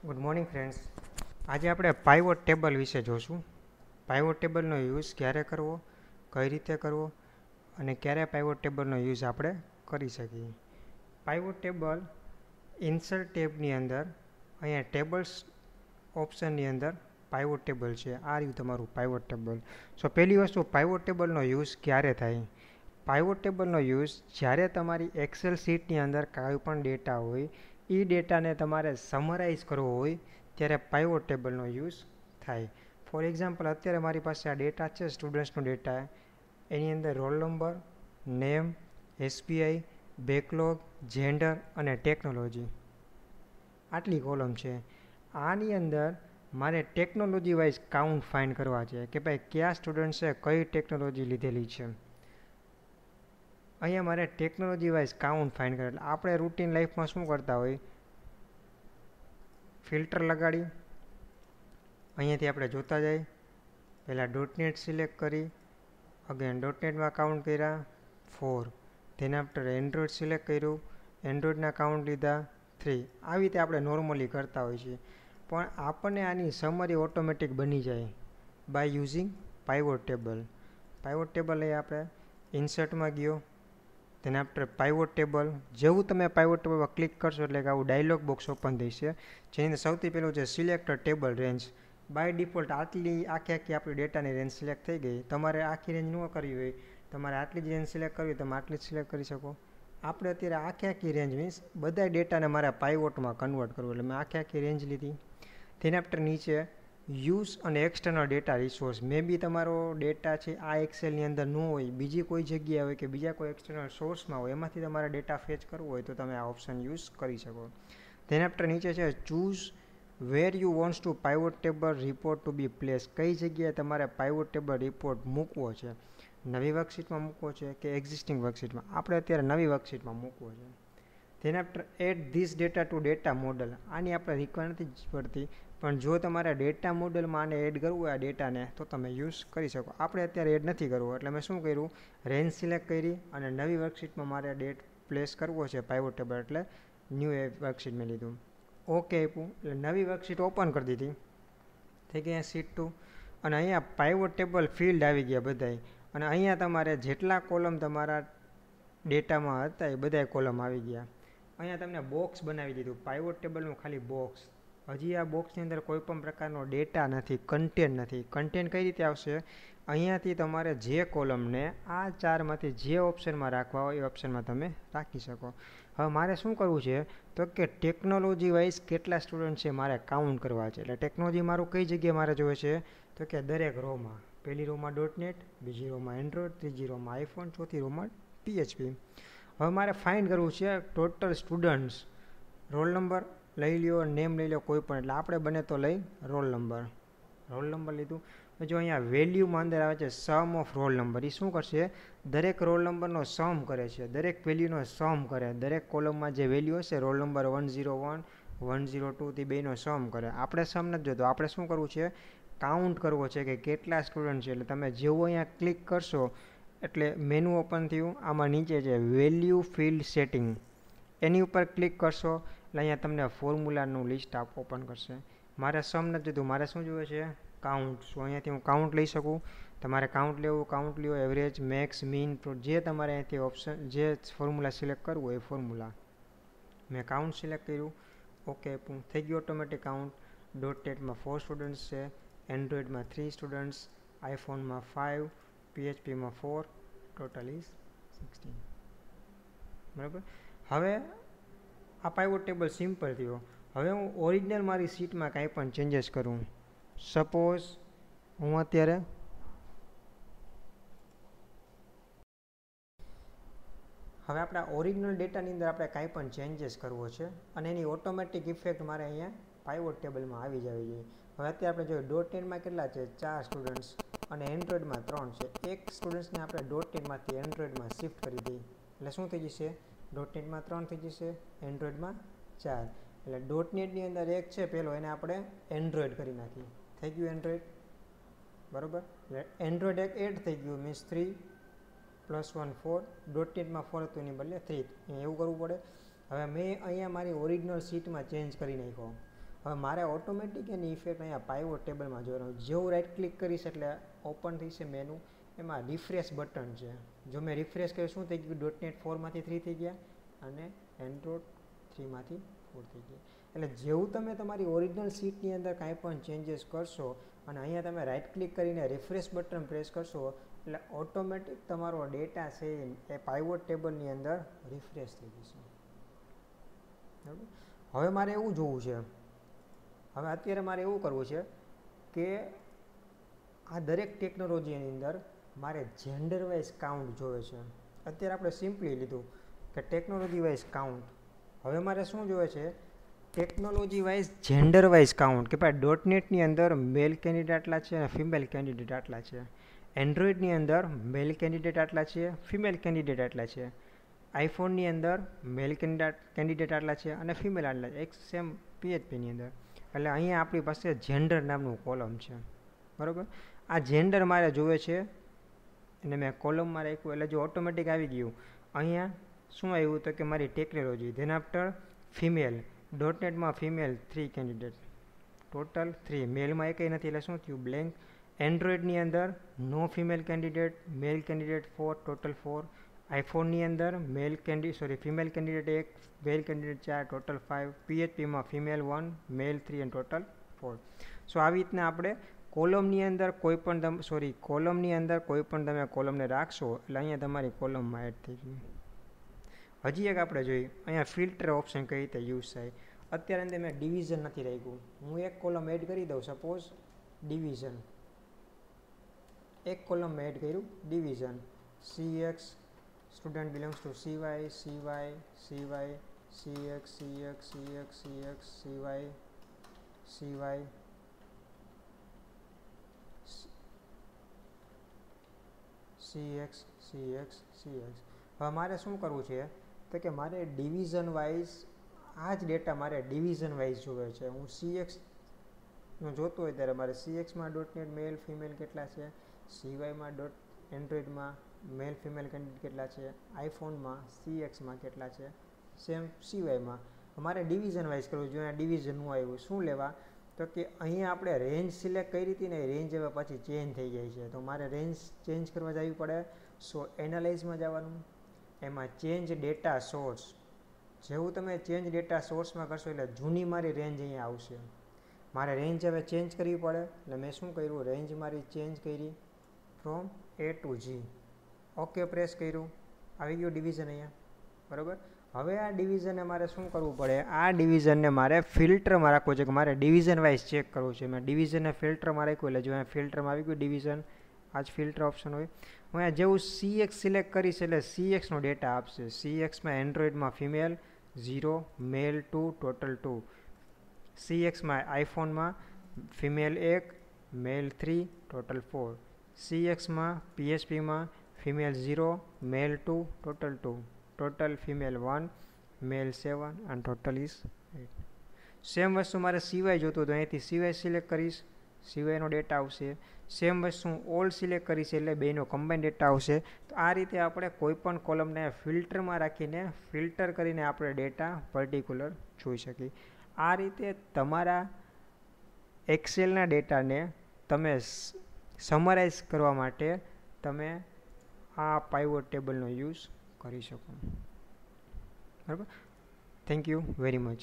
Good morning friends. આજે આપણે pivot table વિશે જોશું. પાઇવોટ ટેબલનો યુઝ ક્યારે કરવો, કઈ રીતે કરવો અને ક્યારે પાઇવોટ ટેબલનો યુઝ આપણે કરી શકીએ. પાઇવોટ ટેબલ ઇન્સર્ટ ટેબની અંદર અહીંયા ટેબલ્સ ઓપ્શનની અંદર પાઇવોટ ટેબલ છે. આ રહ્યું તમારું પાઇવોટ ટેબલ. સો પહેલી વસ્તુ, પાઇવોટ ટેબલનો યુઝ ક્યારે થાય? પાઇવોટ ટેબલનો યુઝ જ્યારે તમારી એક્સેલ શીટની અંદર કાંઈ પણ ડેટા હોય, એ ડેટાને તમારે સમરાઇઝ કરવો હોય ત્યારે પાઇવોટ ટેબલનો યુઝ થાય. ફોર એક્ઝામ્પલ, અત્યારે મારી પાસે આ ડેટા છે, સ્ટુડન્ટ્સનો ડેટા. એની અંદર roll number, name, SBI, backlog, gender અને ટેકનોલોજી, આટલી કોલમ છે. આની અંદર મારે ટેકનોલોજી વાઇઝ કાઉન્ટ ફાઇન્ડ કરવા છે કે ભાઈ કયા સ્ટુડન્ટ્સે કઈ ટેકનોલોજી લીધેલી છે. અહીંયા મારે ટેકનોલોજી વાઇઝ કાઉન્ટ ફાઇન્ડ કરે. એટલે આપણે રૂટીન લાઈફમાં શું કરતા હોય, ફિલ્ટર લગાડી અહીંયાથી આપણે જોતા જાય. પહેલાં ડોટનેટ સિલેક્ટ કરી, અગેન ડોટનેટમાં કાઉન્ટ કર્યા 4. ધેન આફ્ટર એન્ડ્રોઈડ સિલેક્ટ કર્યું, એન્ડ્રોઈડના કાઉન્ટ લીધા 3. આવી રીતે આપણે નોર્મલી કરતા હોઈએ છીએ. પણ આપણને આની સમરી ઓટોમેટિક બની જાય by using pivot table. Pivot table એ આપણે ઇન્સર્ટમાં ગયો, તેના આફ્ટર પાઇવોટ ટેબલ. જેવું તમે પાઇવોટ ટેબલ પર ક્લિક કરશો એટલે કે આવું ડાયલોગ બોક્સ ઓપન થશે, જેની અંદર સૌથી પહેલું છે select table range. By default આખી આપણી ડેટાની રેન્જ સિલેક્ટ થઈ ગઈ. તમારે આખી રેન્જ ન કરવી હોય, તમારે આટલી જ રેન્જ સિલેક્ટ કરવી, તમે આટલી જ સિલેક્ટ કરી શકો. આપણે અત્યારે આખી રેન્જ મીન્સ બધા ડેટાને મારે પાઇવોટમાં કન્વર્ટ કરવું, એટલે મેં આખી રેન્જ લીધી. તેના આફ્ટર નીચે યુઝ અને એક્સટર્નલ ડેટા રિસોર્સ. મે બી તમારો ડેટા છે આ એક્સેલની અંદર ન હોય, બીજી કોઈ જગ્યાએ હોય કે બીજા કોઈ એક્સટર્નલ સોર્સમાં હોય, એમાંથી તમારે ડેટા ફેચ કરવો હોય તો તમે આ ઓપ્શન યુઝ કરી શકો. તેના આફ્ટર નીચે છે choose where you wants to pivot table report to be place. કઈ જગ્યાએ તમારે પાઇવોટ ટેબલ રિપોર્ટ મૂકવો છે, નવી વર્કશીટમાં મૂકવો છે કે એક્ઝિસ્ટિંગ વર્કશીટમાં. આપણે અત્યારે નવી વર્કશીટમાં મૂકવો છે. તેના after add this data to data model. આની આપણે રિક્વાયર નથી પડતી, પણ જો તમારે ડેટા મોડલમાં આને એડ કરવું હોય આ ડેટાને, તો તમે યુઝ કરી શકો. આપણે અત્યારે એડ નથી કરવું, એટલે મેં શું કર્યું, રેન્જ સિલેક્ટ કરી અને નવી વર્કશીટમાં મારે ડેટ પ્લેસ કરવો છે પાઇવોટ ટેબલ, એટલે ન્યૂ એ વર્કશીટ મેં લીધું. ઓકે આપ્યું એટલે નવી વર્કશીટ ઓપન કરી દીધી. થઈ ગયા શીટ 2. અને અહીંયા પાઇવોટ ટેબલ ફિલ્ડ આવી ગયા બધાય. અને અહીંયા તમારે જેટલા કોલમ તમારા ડેટામાં હતા એ બધા કોલમ આવી ગયા. અહીંયા તમને બોક્સ બનાવી દીધું, પાઇવોટ ટેબલનું ખાલી બોક્સ. હજી આ બોક્સની અંદર કોઈ પણ પ્રકારનો ડેટા નથી, કન્ટેન્ટ નથી. કન્ટેન્ટ કઈ રીતે આવશે, અહીંયાથી તમારે જે કોલમને આ ચારમાંથી જે ઓપ્શનમાં રાખવા હોય એ ઓપ્શનમાં તમે રાખી શકો. હવે મારે શું કરવું છે, તો કે ટેકનોલોજી વાઇઝ કેટલા સ્ટુડન્ટ છે મારે કાઉન્ટ કરવા છે. એટલે ટેકનોલોજી મારું કઈ જગ્યાએ મારે જોઈએ છે, તો કે દરેક રોમાં. પહેલી રોમાં ડોટનેટ, બીજી રોમાં એન્ડ્રોઈડ, ત્રીજી રોમાં આઈફોન, ચોથી રોમાં PHP. હવે મારે ફાઇન્ડ કરવું છે ટોટલ સ્ટુડન્ટ્સ. રોલ નંબર લઈ લ્યો, નેમ લઈ લો, કોઈ પણ. એટલે આપણે બને તો લઈ રોલ નંબર. રોલ નંબર લીધું. જો અહીંયા વેલ્યુમાં અંદર આવે છે સમ ઓફ રોલ નંબર. એ શું કરશે, દરેક રોલ નંબરનો સમ કરે છે, દરેક વેલ્યુનો સમ કરે. દરેક કોલમમાં જે વેલ્યુ હશે, રોલ નંબર 101, 102 થી બેનો સમ કરે. આપણે સમ નથી જોતો, આપણે શું કરવું છે, કાઉન્ટ કરવો છે કે કેટલા સ્ટુડન્ટ છે. એટલે તમે જેવું અહીંયા ક્લિક કરશો એટલે મેનુ ઓપન થયું. આમાં નીચે છે વેલ્યુ ફિલ્ડ સેટિંગ, એની ઉપર ક્લિક કરશો એટલે અહીંયા તમને ફોર્મ્યુલાનું લિસ્ટ ઓપન કરશે. મારે સમ નથી જોતું, મારે શું જોઈએ છે, કાઉન્ટ. સો અહીંયાથી હું કાઉન્ટ લઈ શકું. તમારે કાઉન્ટ લેવું, કાઉન્ટ લ્યો, એવરેજ, મેક્સ, મીન, જે તમારે અહીંયાથી ઓપ્શન, જે ફોર્મ્યુલા સિલેક્ટ કરવું હોય એ ફોર્મ્યુલા. મેં કાઉન્ટ સિલેક્ટ કર્યું, ઓકે આપ્યું, થઈ ગયું ઓટોમેટિક કાઉન્ટ. ડોટનેટમાં 4 સ્ટુડન્ટ્સ છે, એન્ડ્રોઈડમાં 3 સ્ટુડન્ટ્સ, આઈફોનમાં 5, PHPમાં 4, ટોટલ ઇઝ 16. બરાબર. હવે આ પાઇવોટ ટેબલ સિમ્પલ થયો. હવે હું ઓરિજિનલ મારી શીટમાં કાંઈ પણ ચેન્જીસ કરું. સપોઝ હું અત્યારે હવે આપણા ઓરિજિનલ ડેટાની અંદર આપણે કાંઈ પણ ચેન્જીસ કરવો છે અને એની ઓટોમેટિક ઇફેક્ટ મારે અહીંયા પાઇવોટ ટેબલમાં આવી જવી જોઈએ. હવે અત્યારે આપણે જોઈએ ડોટનેટમાં કેટલા છે, 4 સ્ટુડન્ટ્સ અને એન્ડ્રોઈડમાં 3 છે. એક સ્ટુડન્ટ્સને આપણે ડોટનેટમાંથી એન્ડ્રોઈડમાં શિફ્ટ કરી દઈએ એટલે શું થઈ જશે, ડોટનેટમાં 3 થઈ જશે, એન્ડ્રોઈડમાં 4. એટલે ડોટનેટની અંદર એક છે પહેલો, એને આપણે એન્ડ્રોઈડ કરી નાખીએ, થઈ ગયું એન્ડ્રોઈડ. બરાબર. એટલે એન્ડ્રોઈડ એક એડ થઈ ગયું, મીન્સ 3 + 1 4. ડોટનેટમાં 4 હતું એની બદલે 3. એવું કરવું પડે. હવે મેં અહીંયા મારી ઓરિજિનલ શીટમાં ચેન્જ કરી નાખ્યો. હવે મારે ઓટોમેટિક એની ઇફેક્ટ અહીંયા પાઇવોટ ટેબલમાં જોવાનું. જેવું રાઇટ ક્લિક કરીશ એટલે ઓપન થશે મેનુ. એમાં રિફ્રેશ બટન છે. જો મેં રિફ્રેશ કર્યું શું થઈ ગયું, .NET 4માંથી 3 થઈ ગયા અને એન્ડ્રોઇડ 3માંથી 4 થઈ ગયા. એટલે જેવું તમે તમારી ઓરિજિનલ શીટની અંદર કાંઈ પણ ચેન્જીસ કરશો અને અહીંયા તમે રાઇટ ક્લિક કરીને રિફ્રેશ બટન પ્રેસ કરશો એટલે ઓટોમેટિક તમારો ડેટા છે એ પાઇવોટ ટેબલની અંદર રિફ્રેશ થઈ જશે. બરાબર. હવે મારે એવું જોવું છે, હવે અત્યારે મારે એવું કરવું છે કે આ દરેક ટેકનોલોજીની અંદર મારે જેન્ડર વાઇઝ કાઉન્ટ જોવે છે. અત્યારે આપણે સિમ્પલી લીધું કે ટેકનોલોજી વાઇઝ કાઉન્ટ. હવે મારે શું જોવે છે, technology wise gender wise count કે ભાઈ .NETની અંદર મેલ કેન્ડિડેટ આટલા છે અને ફિમેલ કેન્ડિડેટ આટલા છે. એન્ડ્રોઇડની અંદર મેલ કેન્ડિડેટ આટલા છે, ફિમેલ કેન્ડિડેટ આટલા છે. આઈફોનની અંદર મેલ કેન્ડિડેટ આટલા છે અને ફિમેલ આટલા છે. એક સેમ PHPની અંદર. એટલે અહીંયા આપણી પાસે જેન્ડર નામનું કોલમ છે. બરાબર. આ જેન્ડર મારે જોવે છે અને મેં કોલમમાં રાખ્યું એટલે જો ઓટોમેટિક આવી ગયું. અહીંયા શું આવ્યું તો કે મારી ટેકનોલોજી ધેન આફ્ટર ફિમેલ. .NETમાં ફિમેલ 3 કેન્ડિડેટ, ટોટલ 3. મેલમાં એકેય નથી એટલે શું થયું, બ્લેન્ક. એન્ડ્રોઇડની અંદર no female candidate, male candidate 4, total 4. આઈફોનની અંદર female candidate 1, male candidate 4, total 5. PHPમાં ફિમેલ 1, મેલ 3 અને ટોટલ 4. સો આવી રીતના આપણે કોલમની અંદર કોલમની અંદર કોઈ પણ તમે કોલમને રાખશો એટલે અહીંયા તમારી કોલમમાં એડ થઈ ગયું. હજી એક આપણે જોઈએ અહીંયા ફિલ્ટર ઓપ્શન કઈ રીતે યુઝ થાય. અત્યારે અંદર મેં ડિવિઝન નથી રાખ્યું. હું એક કોલમ એડ કરી દઉં, સપોઝ ડિવિઝન. એક કોલમ એડ કર્યું division CX, student belongs to CY, CX, હવે મારે શું કરવું છે તો કે મારે ડિવિઝન વાઇઝ આ જ ડેટા મારે ડિવિઝન વાઇઝ જોવે છે. હું CXનું જોતું હોય ત્યારે મારે CXમાં .NET મેલ ફિમેલ કેટલા છે, CYમાં એન્ડ્રોઇડમાં મેલ ફિમેલ કેન્ડિડેટ કેટલા છે, આઈફોનમાં CXમાં કેટલા છે, સેમ CYમાં. મારે ડિવિઝન વાઇઝ કરવું જોઈએ. અહીંયા ડિવિઝનનું આવ્યું શું લેવા તો કે અહીંયા આપણે રેન્જ સિલેક્ટ કરી હતી ને રેન્જ હવે પછી ચેન્જ થઈ જાય છે. તો મારે રેન્જ ચેન્જ કરવા જવું પડે. સો એનાલાઇઝમાં જવાનું, એમાં ચેન્જ ડેટા સોર્સ. જેવું તમે ચેન્જ ડેટા સોર્સમાં કરશો એટલે જૂની મારી રેન્જ અહીંયા આવશે. મારે રેન્જ હવે ચેન્જ કરવી પડે એટલે મેં શું કર્યું, રેન્જ મારી ચેન્જ કરી from A to G. Okay press કર્યું, આવી ગયું ડિવિઝન અહીંયા. બરાબર. હવે આ ડિવિઝનને મારે શું કરવું પડે, આ ડિવિઝનને મારે ફિલ્ટરમાં રાખવું છે કે મારે ડિવિઝન વાઇઝ ચેક કરવું છે. મેં ડિવિઝનને ફિલ્ટરમાં રાખ્યું એટલે જો અહીંયા ફિલ્ટરમાં આવી ગયું ડિવિઝન. આ જ ફિલ્ટર ઓપ્શન હોય. હું અહીંયા જેવું CX સિલેક્ટ કરીશ એટલે CXનો ડેટા આપશે. CXમાં એન્ડ્રોઇડમાં ફિમેલ 0, મેલ 2, total 2. CXમાં આઈફોનમાં female 1, male 3, total 4. CXમાં PHPમાં female 0, મેલ 2, ટોટલ 2. ટોટલ ફિમેલ 1, મેલ 7 અને ટોટલ ઇઝ 8. સેમ વસ્તુ મારે CY જોતું તો અહીંથી CY સિલેક્ટ કરીશ, CYનો ડેટા આવશે. સેમ વસ્તુ ઓલ સિલેક્ટ કરીશ એટલે બેનો કમ્બાઇન ડેટા આવશે. તો આ રીતે આપણે કોઈપણ કોલમને ફિલ્ટરમાં રાખીને ફિલ્ટર કરીને આપણે ડેટા પર્ટિક્યુલર જોઈ શકીએ. આ રીતે તમારા એક્સેલના ડેટાને તમે સમરાઇઝ કરવા માટે તમે આ પાઇવોટ ટેબલનો યુઝ કરી શકો. બરાબર. Thank you very much.